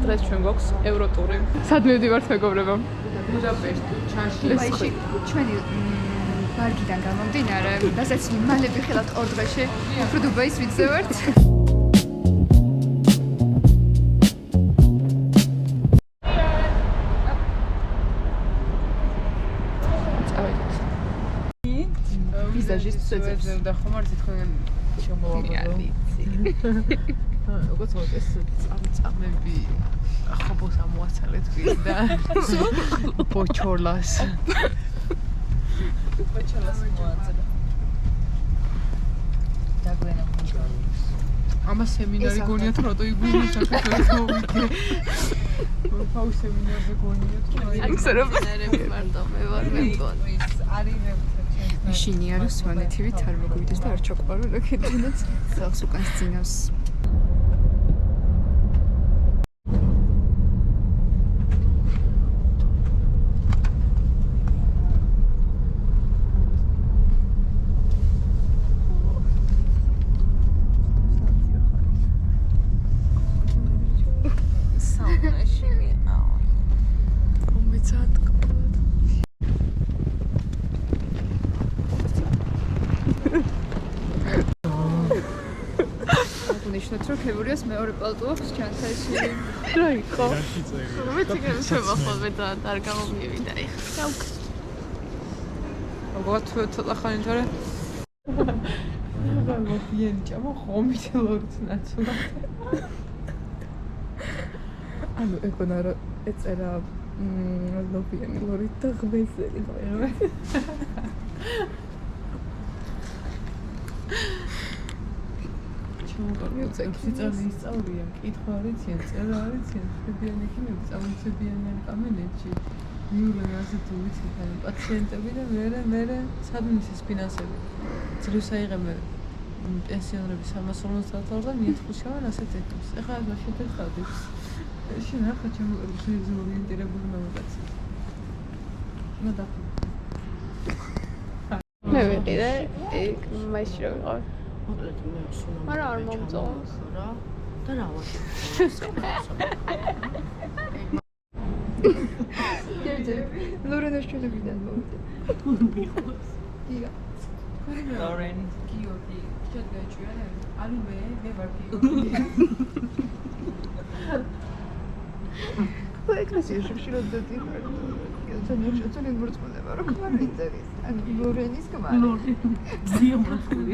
დღეს ჩვენ გვაქვს ევროტური. სად მივდივართ მეგობრებო? ბუდაპეშტი, ჩაში. ჩვენი ბარგიდან გამომდინარე, რასაც მალე ვიხილავთ 2 დღეში, უფრო დუბაის ვიძევართ. ვიზაჟის წეძებს და ხომ არ თვითონ შემოვაბადო. როგორც ეს წამები ხობოს ამოაცალეთ და ბოჩოლას მოაწერა. დაგვენა ბოჩოლას. ამა სემინარი გონია თუ რატო იგუნი საქართველოს მოვიდე. ფაუს სემინარზე გონია თუ აქსერები მარტო მე ვარ მეგონი. მაშინი არის სვანეთივით არ მოგვიდეს და არ ჩაყვარო რა ქეთუნაც ხალხს უკან სცინავს. ფებრუარს მეორე პალტო აქვს ჩანთაში. რა იყო? მეც იქნებ შევახვალ და არ გამომივიდა ეხლა. ალბათ ცოტა ხანი თორე. რა მოფიენ ჭამო ხომით ლორიც ნაცვლად. ანუ ეკონა რა ეწერა ლოფიანი ლორით და ღმესელი ხოლმე. ისწავლიან, კითხვა არიციან, წერა არიციან, ხვდებიან ექიმები, წამოწებიან კაბინეტში. მიულენ ასეთ უცით ან პაციენტები და მერე სადმის ფინანსები. ძლივს აიღებენ პენსიონერების 350 და მიეთხუშავენ ასეთ ეკებს. ეხლა ეს მაშინ ხარდი. შენ ახლა ჩემს ორიენტირებული მამაკაცი. მოდა. მე ვიყიდე ეგ მასში რა ვიყავ. არა არ მომწონს რა და რა ვარ ლორენას ჩვენებიდან მოვიდა დია ლორენ გიორგი ჩადგაჩვიან ანუ მე ვარ გიორგი ხო ეკლესიაში შეიძლება დადიხარ ძალიან მორწმუნება რა ქვარიძების ან ლორენის კმარი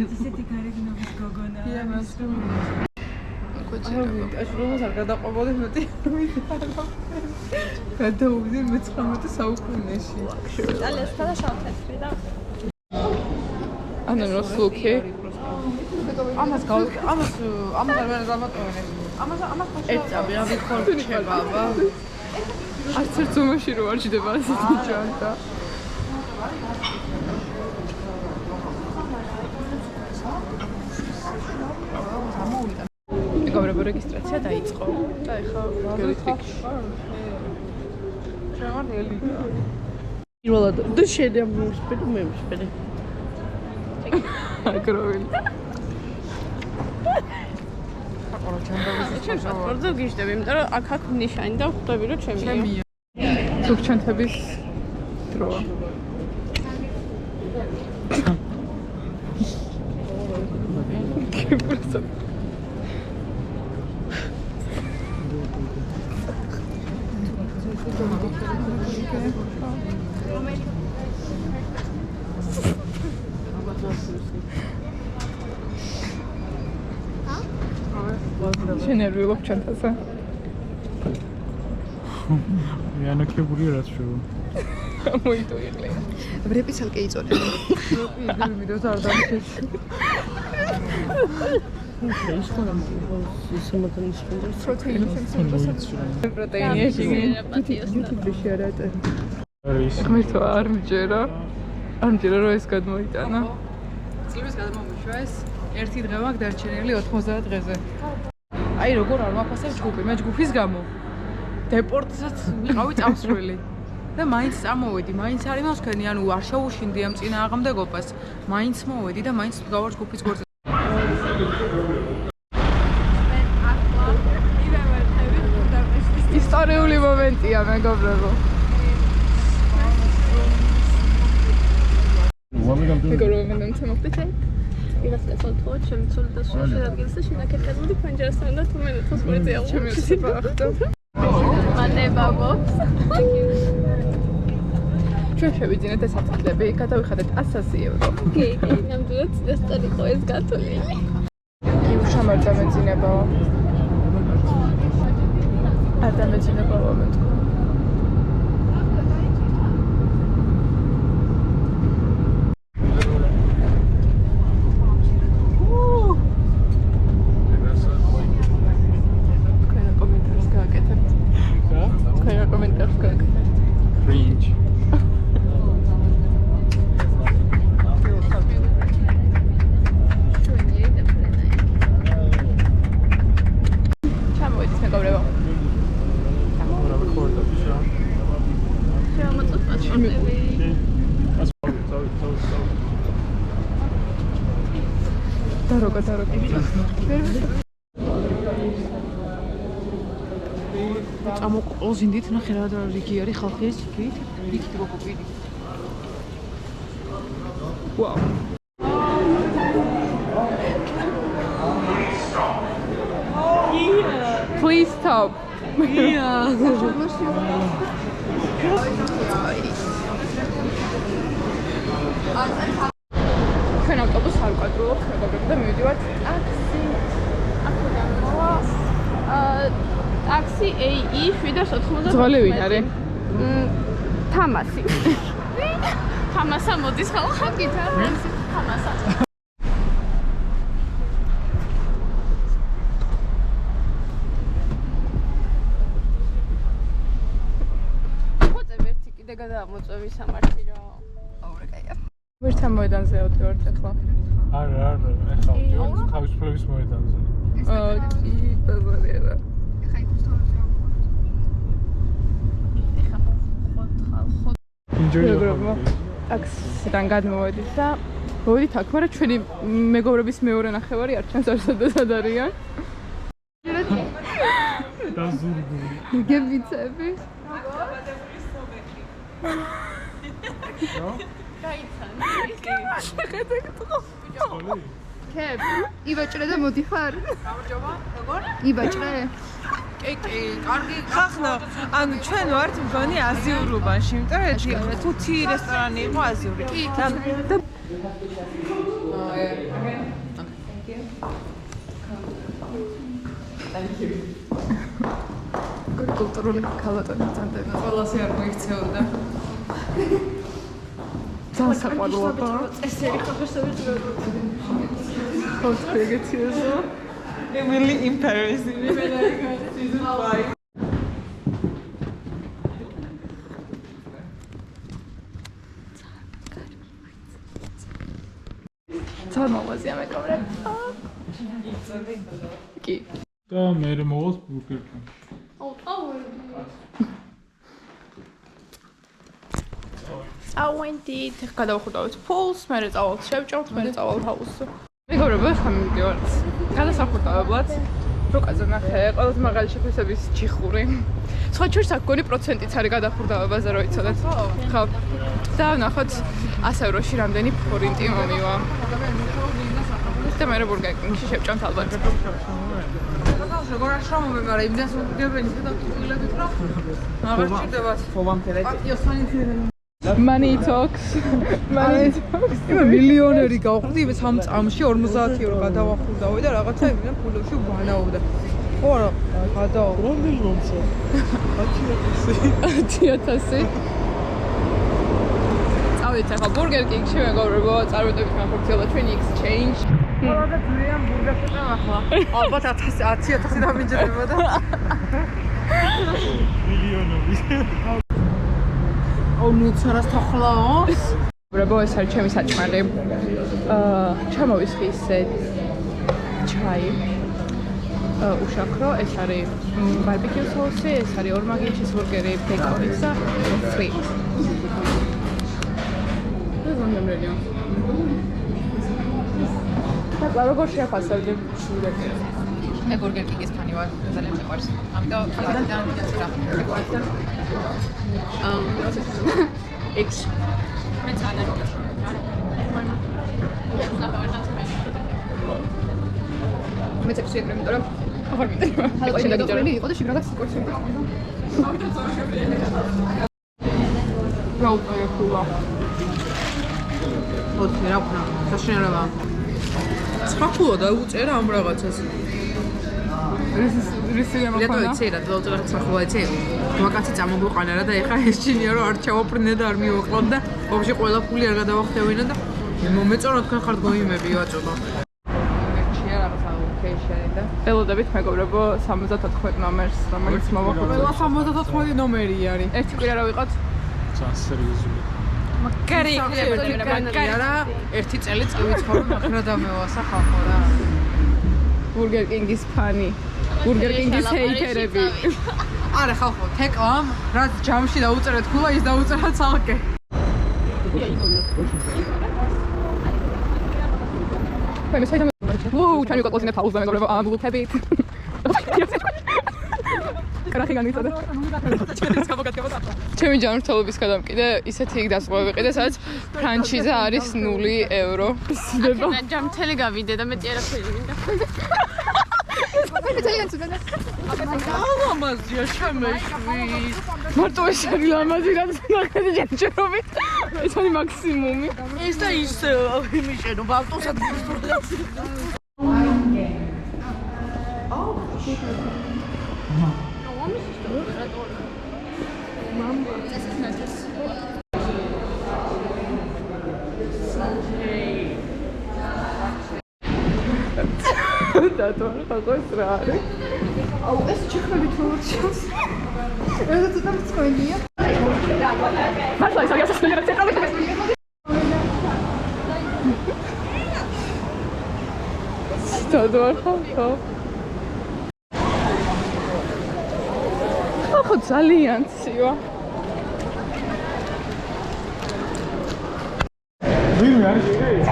ისეთი გარეგნობის გოგონა აშრომას არ გადაყვებოდი მეტი გადაუვიდე მე-19 საუკუნეში ალეს და შავთეთრი და ანუ როსლუქი ამას ვერ დამატოვე ამას ეცაბი რა ვიქორჩება აბა არც ერთ ზომაში რო არ ჯდება ასეთი ჯანტა მეგობრებო რეგისტრაცია დაიწყო და ეხლა გელიქრიკში შემარდელი პირველად და შედა მოსპედი მე მოსპედი აკროვილი ჩვენ პასპორტზე გიждები, იმიტომ რომ აქ ნიშანი და ხვდები რომ ჩემია. ზოგჩანთების დროა. კიპროსა. შენერვი ლობჩანთასა. მიანაკებული რაც შევა. მოიტოიღლე. ვრეპი ცალკე იწოდება. ვრეპი ვიდეოს არ დამჭირს. ის ხომ სამათანის სპონსორს პროტეინი პროტეინი YouTube-ში არატა. ღმერთო არ მჯერა. არ მჯერა რომ ეს გადმოიტანა. წლების გადმომუშვა ეს ერთი დღე მაქვს დარჩენილი 90 დღეზე. აი როგორ არ მაფასებ ჯგუფი, მე ჯგუფის გამო დეპორტსაც ვიყავი წამსვლელი და მაინც წამოვედი, მაინც არის მოსქენი, ანუ არ შევუშინდი ამ წინააღმდეგობას, მაინც მოვედი და მაინც გავარ ჯგუფის գործ მე ახლა მივევერთები ბუდაპეშტის ისტორიული მომენტია, მეგობრებო. მეგობრებო, მე მომწონთ ეს. Იღაც გასავთო, ჩემი ცოლი და სულ ადგილს და შენაკეთ მოდი პანჯერასთან და თუ მე 19 წელი ჩემი უცბა ახლა. მანება გვაქვს. ჩვენ შევიძინეთ ეს აფეთქლები, გადავიხადეთ 100 euро. კი, ნამდვილად წინასწარ იყო ეს გათვლილი. უშამარ დამეძინებაო. არ დამეძინებაო მე თქო. Cringe. ჩამოვიდეს მეგობრებო. შემოწოთ პასპორტები. დაროგა. წამოყოლზინდით ნახე რა რიგი არის ხალხი ეს იქით. იქით მოკოპიდი. ვაუ. Please stop. ჩვენ ავტობუსს არ ვკადრულობთ, მეგობრებო და მივიდივართ ტაქსი. აქედან მოვა ტაქსი AE 790. ძღოლი ვინ არის? თამასი. თამასა მოდის ხალხი გითხრა თამასა. ხოწე ვერტი კიდე გადაამოწევი სამართი რა. აურეკაია. ვერთან მოედანზე ავდივართ ახლა. არა, ეხლა თავისუფლების მოედანზე. კი, ბაზარია რა. მეგობრებო, ტაქსიდან გადმოვედით და მოვედით აქ, მაგრამ ჩვენი მეგობრების მეორე ნახევარი არ ჩანს არც არიან. დაზურგული. გებიცები. კებ, იბაჭრე და მოდიხარ. გამარჯობა, როგორ? იბაჭრე. კი, კარგი. ხახნო, ანუ ჩვენ ვართ მგონი აზიურობაში, იმიტომ რომ 5 რესტორანი იყო აზიური. კი, კულტურული ქალბატონი წამდება. ყველასე არ მოიქცეოდა. ძალიან საყვარლოა. წესერი ხოხესები ძროა. ხო, ეგეთიესო. Emily in Paris. ძალიან მოვაზია მეკობრე. კი. და მე მოვალ ბურგერ კინგში. წავედით, გადავხვდავთ ფულს, მერე წავალთ შევჭამთ, მერე წავალთ ჰაუსს. მეგობრებო, ახლა მივდივართ გადასახურდავებლად. რუკაზე ნახე, ყველაზე მაღალი შეფასების ჩიხური. სხვა ჩვენს აქ გონი პროცენტიც არის გადახურდავებაზე, რო იცოდეთ. ხო. და ნახოთ 100 ევროში რამდენი ფორინტი მომივა. და მერე ბურგერ კინგში შევჭამთ ალბათ. როგორ აღშრომობენ, მაგრამ იმდენს უგებენი და ტყილებით რა. აღარ ჭირდებათ. ფოვამთელეთ. Money talks. Money talks. იმე მილიონერი გავხდი იმ სამ წამში 50 ევრო გადავახურდავი და რაღაცა იმენ ფულებში ვანაობდა. ხო რა, გადავა. რამდენი მომცა? 10,000. წავედით ახლა ბურგერ კინგში მეგობრებო, წარმატებით განხორციელდა ჩვენი exchange. ყველა და ძალიან ბურგერს ახლა. ალბათ 10,000 დამიჯერებოდა. მილიონები. აუ ნუ ცარას თახლაო. მეგობრებო, ეს არის ჩემი საჭმელი. ჩამოვისხი ისე ჩაი. უშაქრო, ეს არის ბარბეკიუ სოუსი, ეს არის ორმაგი ჩიზბურგერი, ბეკონი და ფრი. ზონდემრელია. და როგორ შეაფასებდი? მე ბურგერ კინგის ფანი მეგობრებო, ძალიან მიყვარს. ამიტომ ძალიან მიყვარს. X. მე ძალიან მე წექსი ეგრე იმიტომ რომ აღარ მიტევა. ხალხი შეგაჯერები იყო და შეგრაგაც სიკოჩი. გაუწევია. ოთი რა ვქნა, საშინელება. ცხაფულა დაუწერა ამ რაღაცას. რისი რატო გამახანა? იცი რა, დაუწერა ცხაფულა იცი? მაკაცი წამოგუყანა რა და ეხა ეს ჩინია რომ არ ჩავაფრინე და არ მივაყლოდ და ვაფშე ყველა ფული არ გადავახტევინა და მომეწონა თქვენ ხართ გოიმები ვაწოდო. ელოდებით მეგობრებო 74 ნომერს, რომელიც მოვახოთ. ყველა 74 ნომერი არის. ერთი კვირა რა ვიყოთ? ძალიან სერიოზული. მაგარი არა, ერთი წელი წავიცხოვრო, მაგრამ დამევასა ხალხო რა. Burger King-ის ფანი. Burger King-ის ჰეითერები. არა ხალხო, თეკლამ, რაც ჯამში დაუწერეთ ქულა, ის დაუწერა ცალკე. მე საერთოდ ვუ, ჩვენი კოკოსინე ფაუზა მეგობრებო, ამბულთებით. კრახი განიცადა. ჩემი ჯანმრთელობის გადამკიდე ისეთი იქ დასწრება ვიყიდე, სადაც ფრანჩიზა არის 0 ევრო. და ჯამთელი გავიდე და მეტი არაფერი მინდა. ლამაზია შემეშვის. მარტო ეს არის ლამაზი რაც ნახეთი ჯერჯერობით. ეს არის მაქსიმუმი. ეს და ის იმიშენო ბალტოსად გისურდებს. დათო ხალხოს რა არის? აუ ეს ჩიხმები თუ ჩანს. ეს ცოტა მწვენია. მართლა ის არის ასეთი რაღაც ეკალები. დათო ხალხო. ხალხო ძალიან ცივა. ვინმე არის ეს?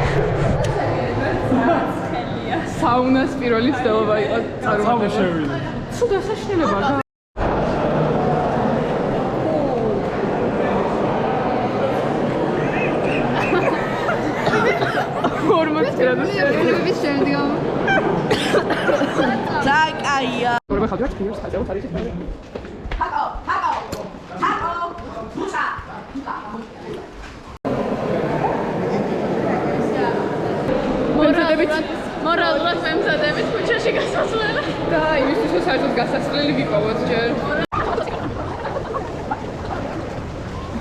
საუნას პირველი ცდელობა იყო წარმოშევილი. სულ დასაშინელება რა. 40 გრადუსი შემდგომ. ძაკაია. როგორ ხალხი აქვს ხალხი არის. მორალურად მემზადებით ქუჩაში გასასვლელი. და იმისთვის რომ საერთოდ გასასვლელი ვიპოვოთ ჯერ.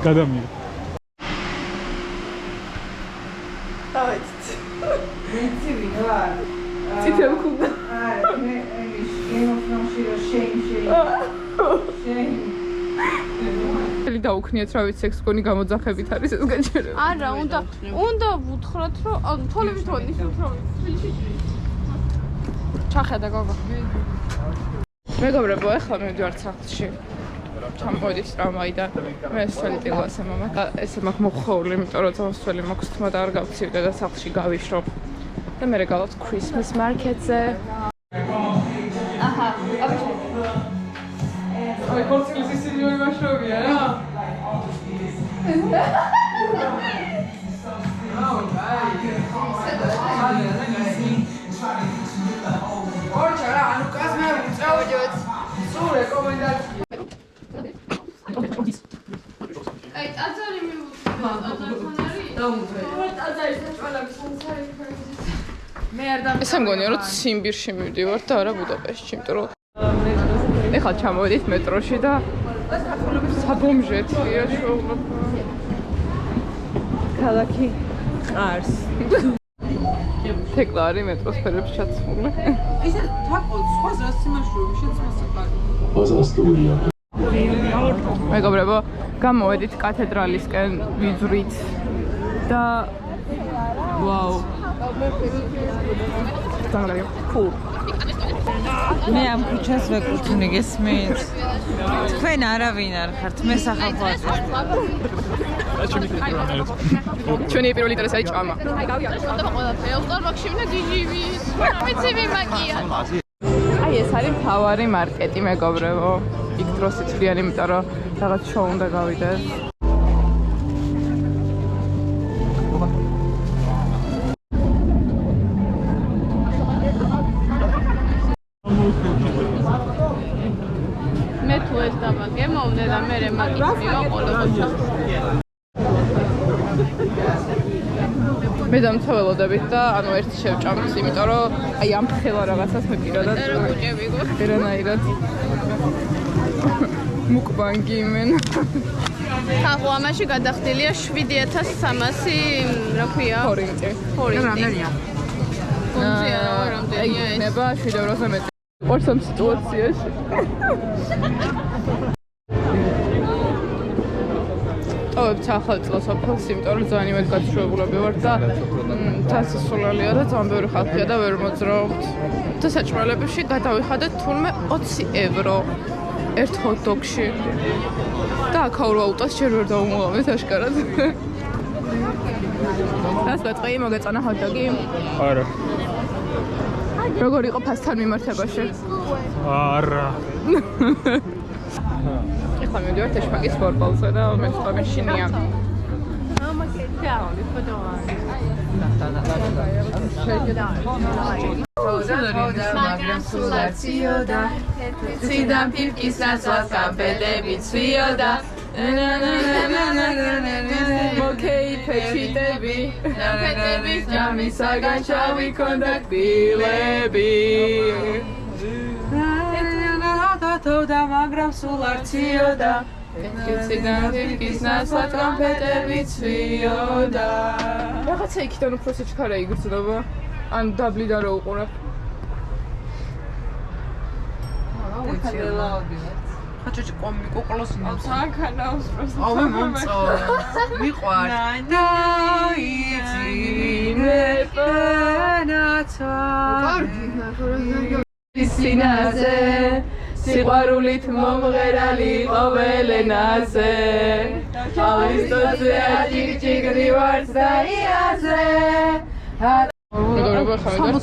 გადამიღე. ციტელ ქუდა. დაუქნიეთ რა ვიცი სექს გონი გამოძახებით არის ეს გაჩერება. არა, უნდა ვუთხრათ, რომ ანუ თოლები თონის უთავი. ჩახედა გოგო. მეგობრებო, ახლა მივდივართ სახლში. ჩამოვიდით ტრამვაიდან. მე სოლიტილო ასე მამა. ესე მაქვს მოხოული, იმიტომ რომ წამოსველი მაქვს თმა და არ გავცივდე და სახლში გავიშრობ. და მე რეგალავთ Christmas market-ზე. აჰა, აბიჭი. აი, კორცილის ისინი ორი მაშრობია რა. ორჩა რა, ანუ კაზმე უწევდეთ. სულ რეკომენდაცია. აი, ტაძარი მივუწევ, ტაძართან არის? დაუმზადე. ტაძარი საჭვალების სამსარი ქვეშ. მე არ დამ. ესე მგონია რომ ციმბირში მივდივართ და არა ბუდაპეშტში, იმიტომ რომ ეხლა ჩამოვედით მეტროში და საბომჟეთია შოულობა. ქალაქი ყარს. თეკლა არის მეტროს ფერებს ჩაცმული. ისე თაკო სხვას რას იმაშრობი შეცმასაკარი. მეგობრებო, გამოვედით კათედრალისკენ ვიძვრით და ვაუ. გამარია. ფულ. მე ამ ქუჩას ვეკუთვნი გესმით? თქვენ არავინ არ ხართ, მე სახალხო ასე. ჩვენი პირველი ინტერესი არის ჭამა. აი გავიარეთ. ყველა ყველაფერი. ავტომობილში მინდა გიჟივი. ვიცი ვიმაკია. აი ეს არის მთავარი მარკეტი, მეგობრებო. იქ დროს იცვლიან, იმიტომ რომ რაღაც შოუ უნდა გავიდეს. მე თუ ეს დავაგე, მომდე და მე მაგის მივაყოლებო. მე დამცველოდებით და ანუ ერთი შევჭამს, იმიტომ რომ აი ამ ხელა რაღაცას მე პირადად უჭები გო. ვერანაირად მუკბანგი იმენ. ახლა ამაში გადახდილია 7300, რა ქვია? ფორინტი. რამდენია? ფონზია რამდენია ეს? იქნება 7 ევროზე მეტი. ორ სამ სიტუაციაში. ტოვებთ ახალ წელს ოფელს, იმიტომ რომ ძალიან იმედ გასრულებულები ვართ და დასასრულელია და ძალიან ბევრი ხალხია და ვერ მოძრაობთ. და საჭმელებში გადავიხადეთ თურმე 20 ევრო ერთ ჰოთ-დოგში. და აქაურ ვალუტას ჯერ ვერ დავუმოვავეთ აშკარად. რას ვეთქვი, მოგეწონა ჰოთ-დოგი? არა. როგორ იყო ფასთან მიმართებაში? არა. ეხლა მივიდივართ ეშმაკის ბორბალზე და მე სხვა მეშინია. მაგრამ სულ არ ციოდა ციდან ფიფკის ნაცვლად კამპეტები ცვიოდა მოკეიფე ჩიტები ნაფეტების ჯამისაგან ჩავიქონდა კბილები და მაგრამ სულ არ ციოდა ციდან ფიფკის ნაცვლად კამპეტები ცვიოდა რაღაცა იქიდან უფრო სიჩქარე იგრძნობა ან დაბლიდან რო უყურებ ხაჭოჭი კომი კოკლოს ნავს ანქანავს პროსტო ავე მომწო მიყვარ დაიძინე პენაცა სინაზე სიყვარულით მომღერალი ყოველენაზე ავისტოზე აჭიკჭიკრი ვარც დაიაზე მეგობრებო ხავდა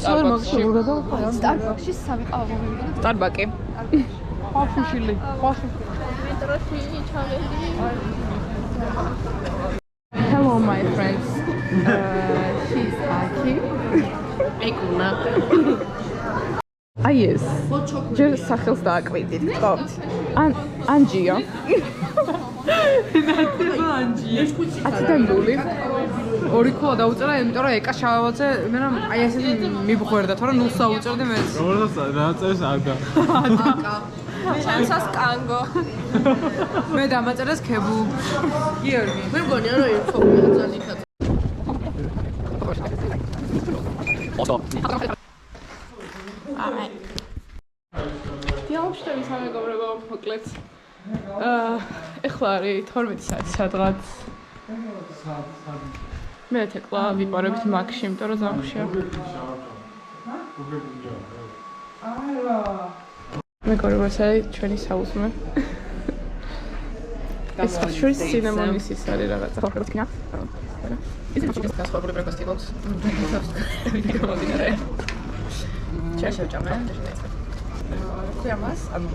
სტარბაქში სამი ყავა მივიდა სტარბაკი ხაშუშილი მეტროში ჩავედი. Hello my friends she's Aki ეკუნა აი ეს ჯერ სახელს დააკვირდით ხო ანჯია ანჯია 10-დან გული ორი ქულა დაუწერა იმიტომ რომ ეკა შავაძე მე რომ აი ესე მიბღვერდა თორემ ნულს დაუწერდი მეც როგორ დაწერეს ადა ჩანსას კანგო. მე დამაწერეს ქებუ გიორგი მე მგონია რომ ერთობია ძალიან ხატ. დიალოგში სამეგობრებო მოკლედ ეხლა არის 12 საათი სადღაც მე ეთქლა ვიპარებით მაგში იმიტომ რომ ძალიან ხშირია მეგობრებო ეს არის ჩვენი საუზმე ეს ხშირი სინემონის ის არის რაღაცა ხო თქვია ის ის გასხოვებული ბრეკოსტი გოქს ჩაშევჭამე ქვიამას ანუ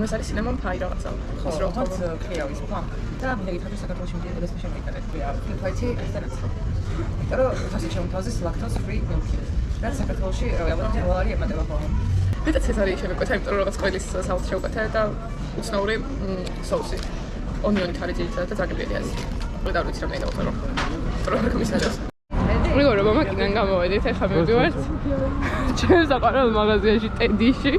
ეს არის სინემონ ფაი რაღაცა ის რო თორთ ქიავის პლა და მე გითხრა საქართველოში მიდიოდა ეს შემოიტანეთ ქვია ფაითი ესენაც იმიტომ რომ ფასი შემოთავაზეს lactose free milk რაც საქართველოში ალბათ დოლარი ემატება ხოლმე მეტად ეს არის შემოკვეთა იმიტომ რომ რაღაც ყველის საუს შევკვეთა და უცნაური სოუსი ონიონით არის ძირითადად და ძალიან გიერი არის მე და ვიცი რომ მე რომ კომისარიოს მეგობრებო მაგიდან გამოვედით ახლა მივდივართ ჩემს საყვარელ მაღაზიაში ტედიში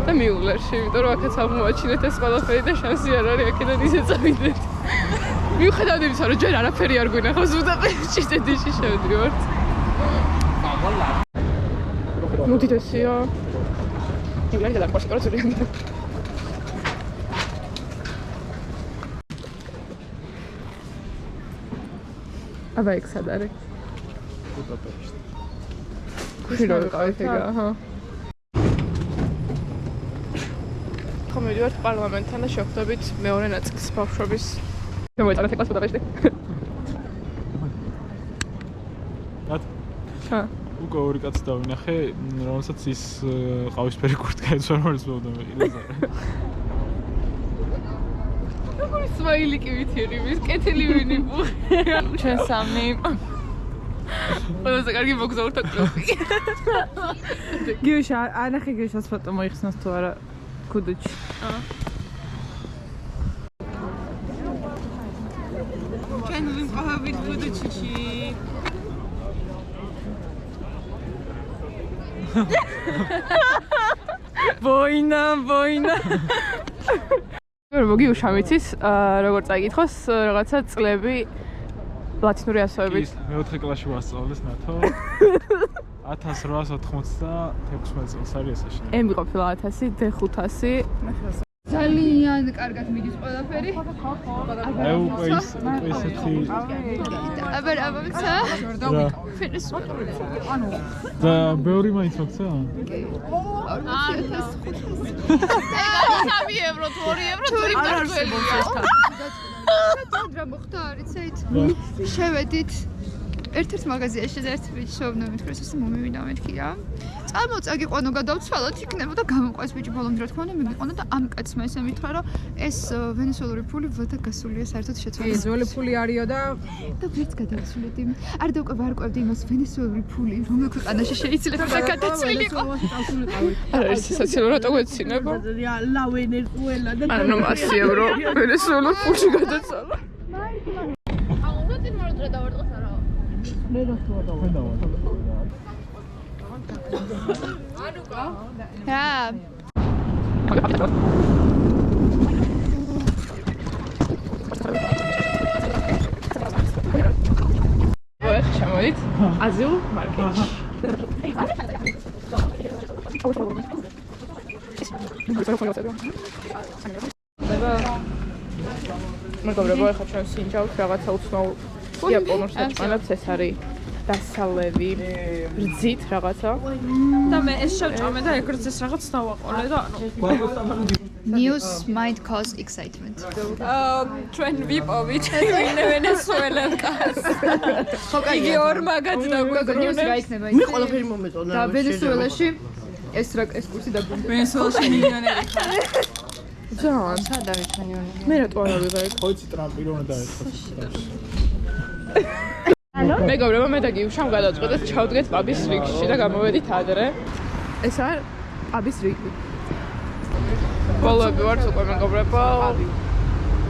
და მიულერში იმიტომ რომ აქაც აღმოაჩინეთ ეს ყველაფერი და შანსი არ არის აქედან ისე წავიდეთ მიუხედავად იმისა რომ ჯერ არაფერი არ გვინახავს ბუდაპეშტში ტედიში შევდივართ მუდიდესია იგლარი და პასპორტი ზურიან აბა იქ სად არის ბუდაპეშტი ქუში რო ვიყავით ეგა აჰა მივიდივართ პარლამენტთან და შევხვდებით მეორე ნაწილს ბავშვობის შემოეწარეთ ეკლას ბუდაპეშტი რატო? ჩა უკვე ორი კაცი დავინახე, რომელსაც ის ყავისფერი კურტკა ეცვა, რომელიც მოვდა მეყიდაზე. როგორი სმაილი კი ვითირი, მის კეთილი ვინი პუხია. ჩვენ სამი. ყველაზე კარგი მოგზაურთა კლუბი. გიუშა, ანახე გიუშას ფოტო მოიხსნას თუ არა ქუდუჩი. ჩვენ ვიმყოფებით ქუდუჩში. ბოინა. გიუშა ვიცის, როგორ წაიკითხოს რაღაცა წლები ლათინური ასოებით. მეოთხე კლასში ვასწავლეს ნათო. 1896 წელს არის ეს. ემი ყოფილა 1000, D500. ძალიან კარგად მიდის ყველაფერი. აი უკვე ისეთი აბა ფინეს და ბევრი მაინც მოქცა? 3 евро, 2 евро, თური მარტველია. რა მოხდა არიცით? შევედით ერთ-ერთ მაღაზიაში და ერთ ბიჭს ვეუბნებით, რომ ეს მომივიდა მეთქია. წამოწა გიყვანო გადავცვალოთ იქნებოდა გამოყვეს ბიჭი ბოლომდე რა თქმა უნდა მიგიყვანო და ამ კაცმა ესე მითხრა რომ ეს ვენესუელური ფული ვადა გასულია საერთოდ შეცვალა. ზველი ფული არისო და ვერც გადავცვლედი. არ და უკვე ვარკვევდი იმას ვენესუელური ფული რომელ ქვეყანაში შეიძლება გადაცვლილიყო. არ არის სოციალურად აღეცინება. ლა ვენესუელა და ანუ 100 евро ვენესუელურ ფულში გადაცვალა. აუ რა თქმა უნდა დავარდგოს არა. რა ოღონდ შემოვიდით აზიულ მარკეტში. მეგობრებო, ახლა ჩვენ სინჯავთ რაღაცა უცნაურ იაპონურ საჭმელებს, ეს არის დასალევი, ბრძით რაღაცა. და მე ეს შევჭამე და ეგრეც ეს რაღაც დავაყოლე და ანუ News might cause excitement. ჩვენ ვიპოვით ვენესუელას. იგი ორ მაგად News დაგვეგონებს. რა იქნება მე ის? ყველაფერი მომეწონა. და ვენესუელაში ეს კურსი დაგვიწყდა. ვენესუელაში მილიონერი ხარ. ძალიან. სად არის მილიონერი? მე რატო არ ავიღე? ხოიცი ტრამპი რომ დაეწყო. მეგობრებო, მე და გიუშამ გადავწყვეტეთ ჩავდგეთ პაბის რიგში და გამოვედით ადრე. ეს არის პაბის რიგი. ბოლოები ვართ უკვე მეგობრებო.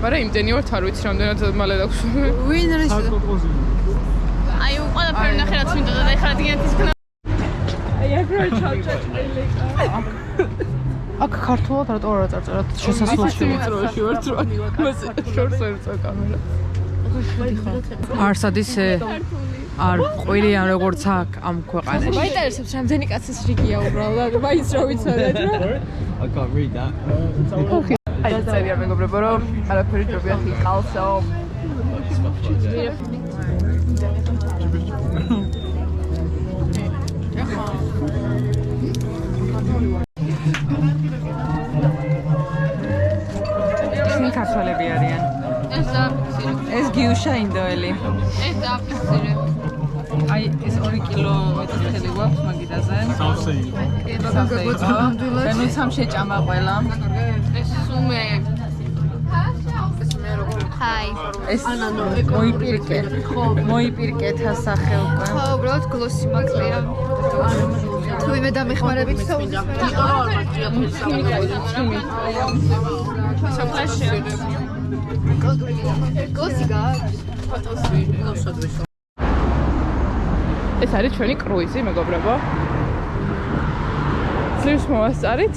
მაგრამ იმდენი ვართ არ ვიცი რამდენად მალე დაგვშვები. ვინ არის? აი ყველაფერი ნახე რაც მინდა და ეხლა დგინეთის ქნა. აი ეგრე ჩავჭაჭრილი. აქ ქართულად რატო არ აწარწერა შესასვლელში ვიწროში ვართ რა. მას შორს ერწა კამერა. არსად ისე არ ყვირიან როგორც აქ ამ ქვეყანაში. მაინტერესებს რამდენი კაცის რიგია უბრალოდ. მაინც რა ვიცოდეთ რა. I can't read that. აი წერია მეგობრებო რომ არაფერი ჯობიათ იყალსო. ისინი ქართველები არიან. ეს დაფიქსირე. ეს გიუშა ინდოელი. ეს დაფიქსირე. აი ეს 2 კილომეტრი ხელი გვაქვს მაგიდაზე. სავსე. ნუცამ შეჭამა ყველა. ეს სუმე. ჰაი. ეს მოიპირკეთა სახე უკვე. ხო, უბრალოდ გლოსი მაკლია. თუ იმე დამეხმარებით საუბრობთ. გლოსი გააქვს. ეს არის ჩვენი კრუიზი მეგობრებო. ძლივს მოვასწარით.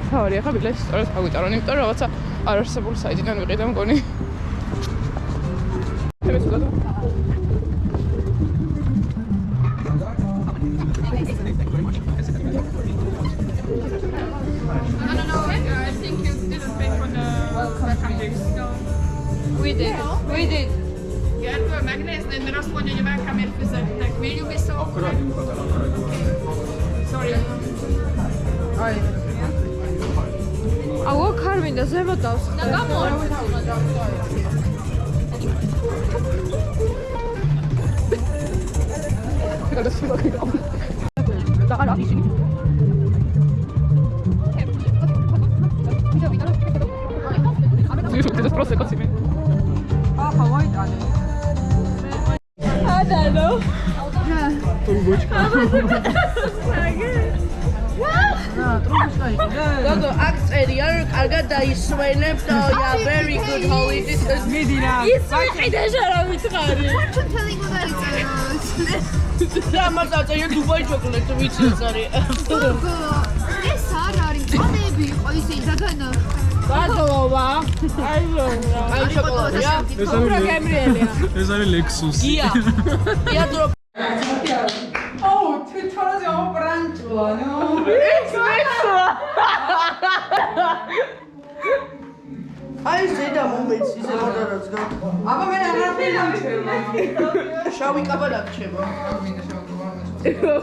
თავი ახლა ბილეთი სწორად გაგვიტარონ, იმიტომ რომ რაღაცა არარსებული საიტიდან ვიყიდა მგონი. We did. Gergő megnéznéd, mert azt mondja, hogy a welcome-ért fizettek. Will you be so kind? Sorry. აუ ქარმინდა ზემოთ დავს. და გამოვა. This prosecco si vede. გოგო აქ წერია რომ კარგად დაისვენებ და very good holidays მიდი რა ის ვიყიდე რა ვიცხარი Fortune telling უნდა იწეროს. რა მარტო წერია დუბაი ჩოკოლატი ვიცი ეს არის გოგო, ეს არ არის. წამები იყო ისე დაგანა. ბატონობა აი შოკოლადია Ura Gabrielია. ეს არის Lexus. გია გია დრო თვითონაზე ოპრანჭულა, ნო. აი ზედა მომეც ისე მოდარაც გა აბა მე აღარ ვინამჩერმა. შავი კაბა დაგჩება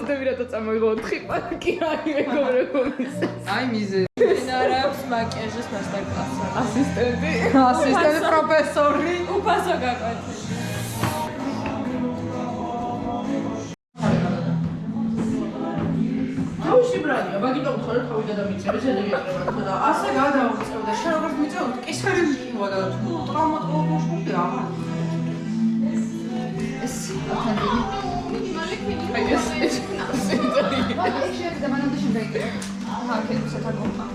ხდები რა წამოიღო 4 პანკი აი მეგობრებო ისე. აი მიზე. ნარავს მაკიაჟის მასტერ კლასი. ასისტენტი პროფესორი. უფასო გაკვეთილი. თავში ბრალია მაგიტომ ხარ თავი გადამიწევ ესე ეგეთება და ასე გადავწევ და შენ როგორც მიწევ, კისერი მიყვა და ტრამატოლოგიურად აღარ. ეს ათანდელი. აი ეს შეიძლება მანამდე შემდეგი. აჰა, კეთილს ეთაგომა.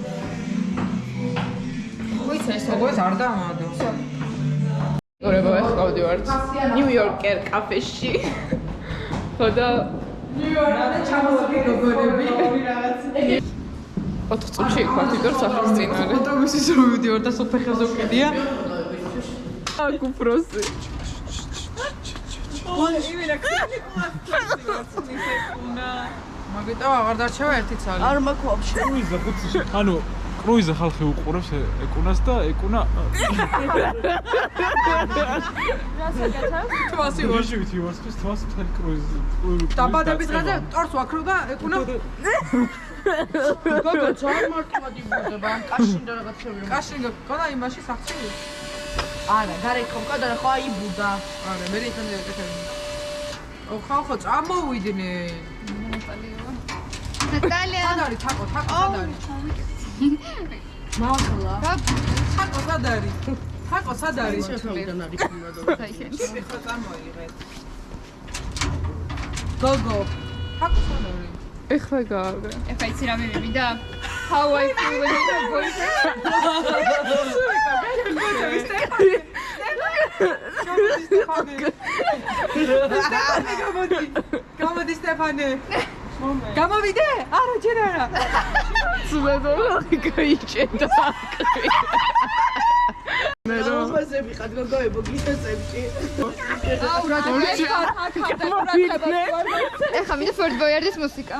მოიცა ეს როგორც არ დამადო. მეგობრებო, ახლა ვდივართ ნიუ-იორკერ კაფეში. ხოდა ნიუ-იორკზე ჩამოსული გოგონები. 4 წუთში ვიდეო სახლის წინ არის. ავტობუსის რო მივდივარ და სოფეხებზე ვყიდია. აქ უფროსი. მაგიტო აღარ დარჩევა ერთი ცალი. არ მაქვს ვაფშე კრუიზა ხუთში. ანუ კრუიზა ხალხი უყურებს ეკუნას და ეკუნა თვასი ვარ. ვიჟივით ივარსთვის თვას მთელი კრუიზი. დაბადების დღეზე ტორს ვაქრო და ეკუნა გოგო ძალიან მარტივად იბუდება ან კაშინდა რაღაცები რომ კაშინგა ყონა იმაში სახში. არა გარეთ ხომ და ხო აიბუდა არა, მე იქნე ეკეთები. ხალხო წამოვიდნენ. ნატალია. სად არის თაკო სად არის? მართლა თაკო სად არის? თაკო სად არის? შეთავიდან არის ხმადო ხო წამოიღეთ. გოგო თაკო სად არის? ეხლა გააგრე. ეხა იცი რა მე მივიდა? How I feel when I have boyfriend. გამოდი სტეფანე. გამოვიდე? არა, ჯერ არა. სულადო გაიჭედა აკრი. მე რომ ხაზები ხარ გოგოებო გიწევჭი აუ რა ეხა მინდა Fort Boyard-ის მუსიკა.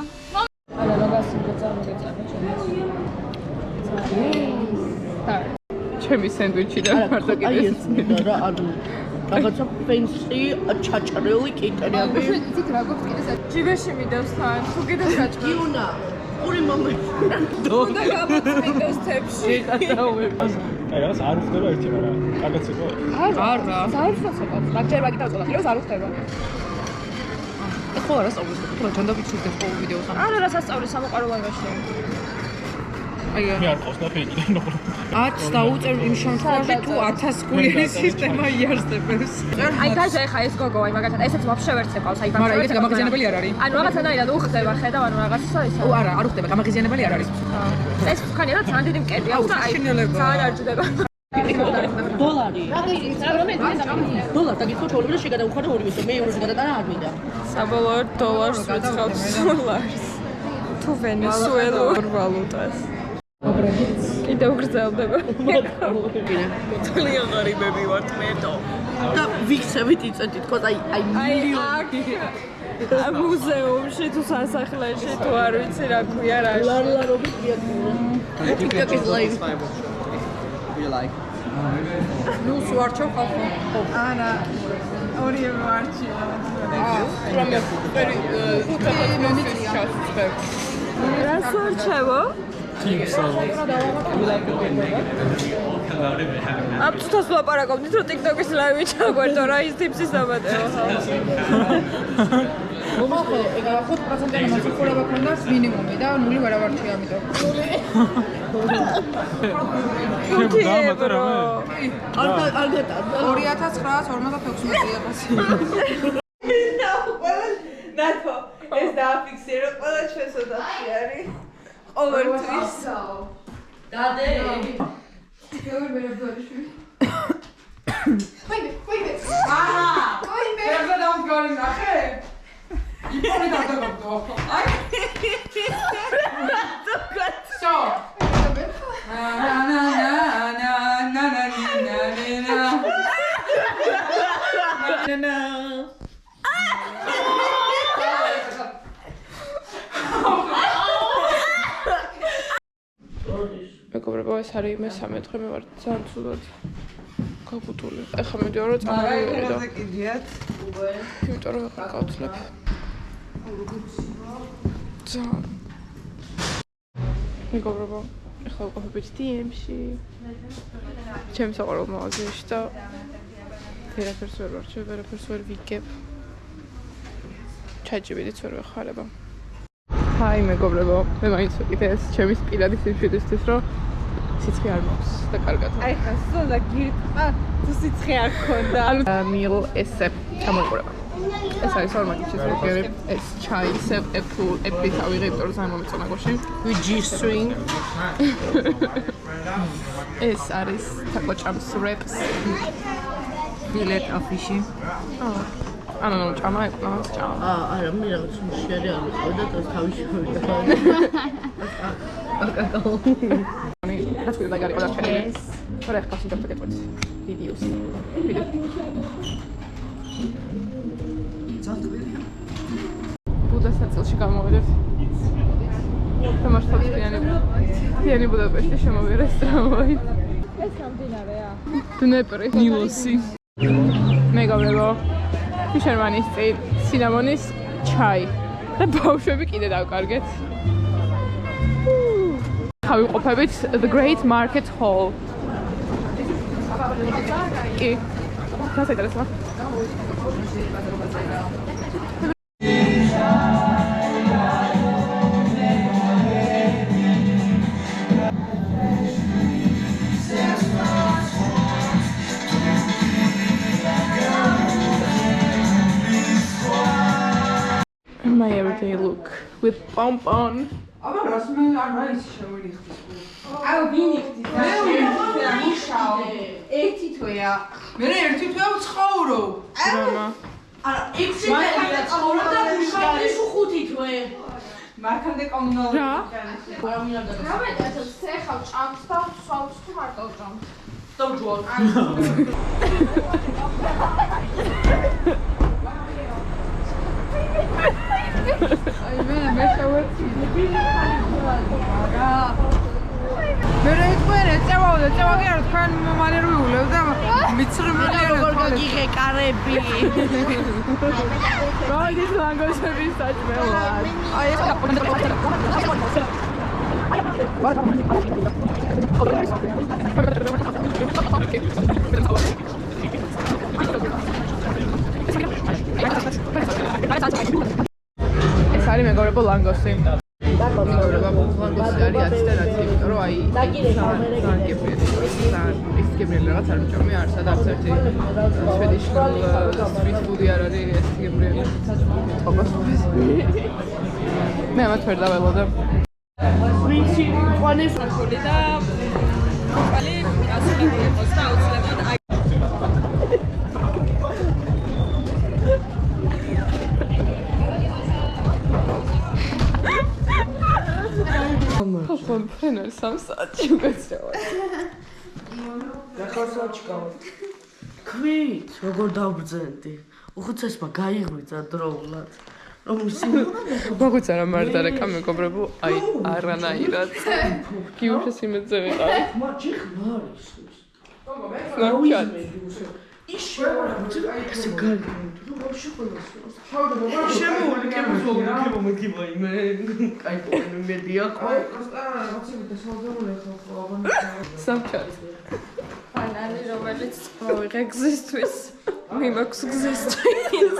ჩემი სენდვიჩი და მარტო აი კიდე ეს მინდა რა ანუ რაღაცა ფენსი ჩაჭრილი კიტერიები იცით რა გვაქვს კიდე ჯიბეში მიდევს თან, თუ კიდე საჭმელი. გიუნა ორი მომენტი უნდა გამოწმინდეს თებში. აი რაღაც არ უხდება ერთი მაგრამ კარგად იყო. არა. საერთოდ მაგჯერ მაგით დავწოლა, ფილოს არ უხდება. ხო არა სწავლის უფრო ჯანდაბიჩურდე ყოველ ვიდეოს. არა, რა სასწავლი სამოყარო ვაგაში. აი მე არ ყავს და ფეიკიდან ნოყრა. 10 დაუწევ იმ შემთხვევაში თუ 1000 გულიანი სისტემა იარსებებს. აი გაჟა ეხა ეს გოგო, აი მაგათაც ესეც ვაფშე ვერ წეყავს, აი მაგრამ ეგეთი გამაღიზიანებელი არ არის. ანუ რაღაცნაირად უხდება, ხედავ, ანუ რაღაცა ისა. არა, არ უხდება, გამაღიზიანებელი არ არის. ეს თქვენი რა ძალიან დიდი მკერდი აქვს და აი ძალიან არ ჯდება. დოლარი დოლარ დაგიწყო ჩაოლები და შეგადაუხადა ორივესო მე ევროზე გადატანა არ მინდა საბოლოოდ დოლარს ვიწყავთ დოლარს. თუ ვენესუელურ ვალუტას. კიდევ გრძელდება. ძალიან ღარიბები ვართ მედო. და ვიქცევით იწვეთით თქო აი მილიონი მუზეუმში თუ სასახლეში თუ არ ვიცი რა ქვია რა. ლარლარობით გიატკინა TikTok-ის live ნუ სვარჩო ხალხო. არა. ორივე ვარჩი. რა სურჩევო? აბსოლუტურად ლაპარაკობდით რომ TikTok-ის live ჩაგვერთო რა ის ტიპსის დამატება ხალხს. ეგ 5%-იანი მასწავლება ქონდას მინიმუმი და 0 ვერავარჩია ამიტომ. გამატა რამე? არ გეტანდა 2956 ნათო ეს დააფიქსირო ყველა ჩვენს ოთახში არის ყოველთვის დადე მეგობრებო, ეს არის მე-13 დღე, მე ვარ ძალიან ცუდად გაგუტული. ეხლა მივიდოდი რომ წამოვიდე და კიდიათ. იმიტომ რომ ახლა გავცლებ. ძალიან. მეგობრებო, ეხლა ვყოფებით DM-ში. ჩემს საყვარელ მაღაზიაში და ვერაფერს ვერ ვარჩევ, ვერაფერს ვერ ვიგებ. ChatGPT-ც ვერ ვეხარება. Hi, მეგობრებო, მე მაინც ვიყიდე ეს ჩემის პირადი სიმშვიდისთვის, რომ სიცხე არ მაქვს და კარგად. აი ხა სულა გირტყა თუ სიცხე არ ქონდა. მილ ესე ჩამოყურება. ეს არის ფორმატი ჩიზბურგერი, ეს ჩაი, ეპლით ავიღე, იმიტომ რომ ძალიან მომეწონა გოში. G-string. ეს არის თაკოჭამს wraps. Billet office. ანუ ჭამა ეკვნავს ჭამა. არა, მე რაღაც მშიერი არ მიყავდა და თავში მოვიდა. Ani, რაც კიდე დაგარიყო და ჩაი. თორე ხა სიტყვით გეტყვით. ვიდეოს. ბუდას ნაწილში გამოვიდეთ. თამაშობთ თიანი ბუდაპეშტი შემოვიდეს ტრამვაით. ეს გამდინარეა. დნეპრი. ნილოსი. მეგობრებო. ფიშერმანის წინ სინამონის ჩაი და ბავშვები კიდე დავკარგეთ. ვიყოფებით The Great Market Hall. კი. გასაინტერესოა. My everyday look with pompon. აბა რას მე არ მაინც შემოვიხდის. აუ ვინიხდი და მიშაო. ერთი თვეა. მე ერთი თვეა ვცხოვრობ. Drama. არა, 6 თვეა ცხოვრობ და მიშაო 5 თვე. მართამდე კომუნალური. რა? არა მინდა. რა მეტად ცეხავ ჭამს და სვავს თუ მარტო ჭამს. დავჯვარ. აი მე შევერცი. მე რეკვერე წევავდა, წევაგი არ თქვენ მანერვიულებ და მიცრმელი არ თქვენ. გიგე კარები. Rodis langosების საჭმელად. აი ეს ეს არის მეგობრებო ლანგოსი. ლანგოსი არის 10 და 10, იმიტომ რომ აი ძალიან გებრიელი. ის გებრიელი რაღაც არ მჭამე არც არც ერთი სვედიში სტრიტ ფუდი არ არის ეს გებრიელი. მე ამათ ვერ დაველოდე. ვიცი, ყანეს ახოლი და ყალი ასეთი იყოს და აუცილებლად აი ხომ ფრენერ 3 საათი უკაცრავად. ქვით, როგორ დავბრძენდი. უხუცესმა გაიღვიძა დროულად. რომ მოგოც არა მარტო რეკა მეგობრებო, აი არანაირად. გიუშეს იმედზე ვიყავი. მაჩი ხმარის. Snapchat. ესე გაიგე. შემოვული კემო იმე. კაი პონი მედია ყო. Snapchat. ბანანი რომელიც მოვიღე გზისთვის. მე მაქვს გზისთვის.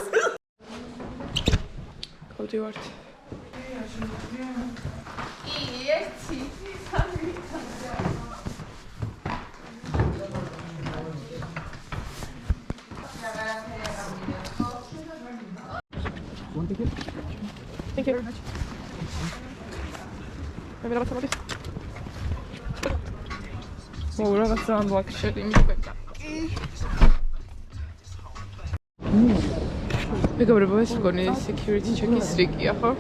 ვართ. Thank you very much. მე რაღაც მოდი. რაღაც ამ ვაქშერი მიყვება. მეგობრებო, ეს მგონი security check-ის რიგია, ხო?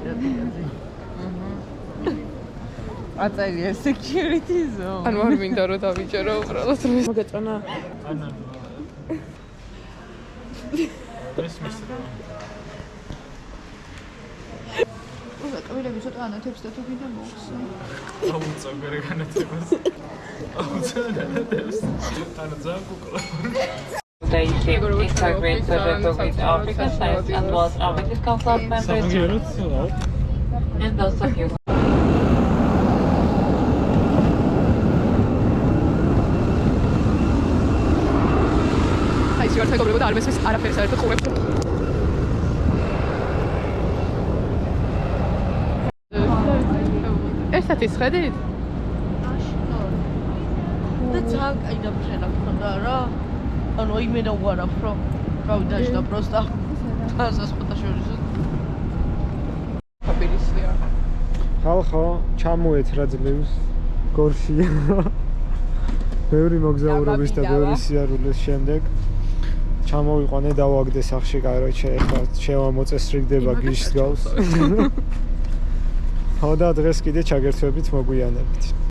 აწერია security zone. ანუ არ მინდა რომ დავიჯერო უბრალოდ რომ მოგეწონა. ანა. ეს მისცდა. უბრალოდ ყვილები ცოტა ანათებს და თუ გინდა მოხსნა. აუწა გერე განათებას. აუწა განათებას. ანა ძალიან კუკლა. They ship integrate with Africa sites as well as Africa's Council members and those of you. აი შეიძლება მეგობრებო და არ მესმის არაფერი საერთოდ ხოვებს. ესეთი შეხედით? და ძალიან კაი დაფრენა გქონდა რა. ანუ იმენა უარაფ რომ გავიდაშდა პროსტა. ასას ფოტოშორისო. აბილისია. ხალხო, ჩამოეთ რა ძლევს გორშია. ბევრი მოგზაურობის და ბევრი სიარულის შემდეგ ჩამოვიყვანე დავაგდე სახში, კაროჩე, ეხლა შევამოწესრიგდება გიშს გავს. ხო და დღეს კიდე ჩაგერთვებით მოგვიანებით.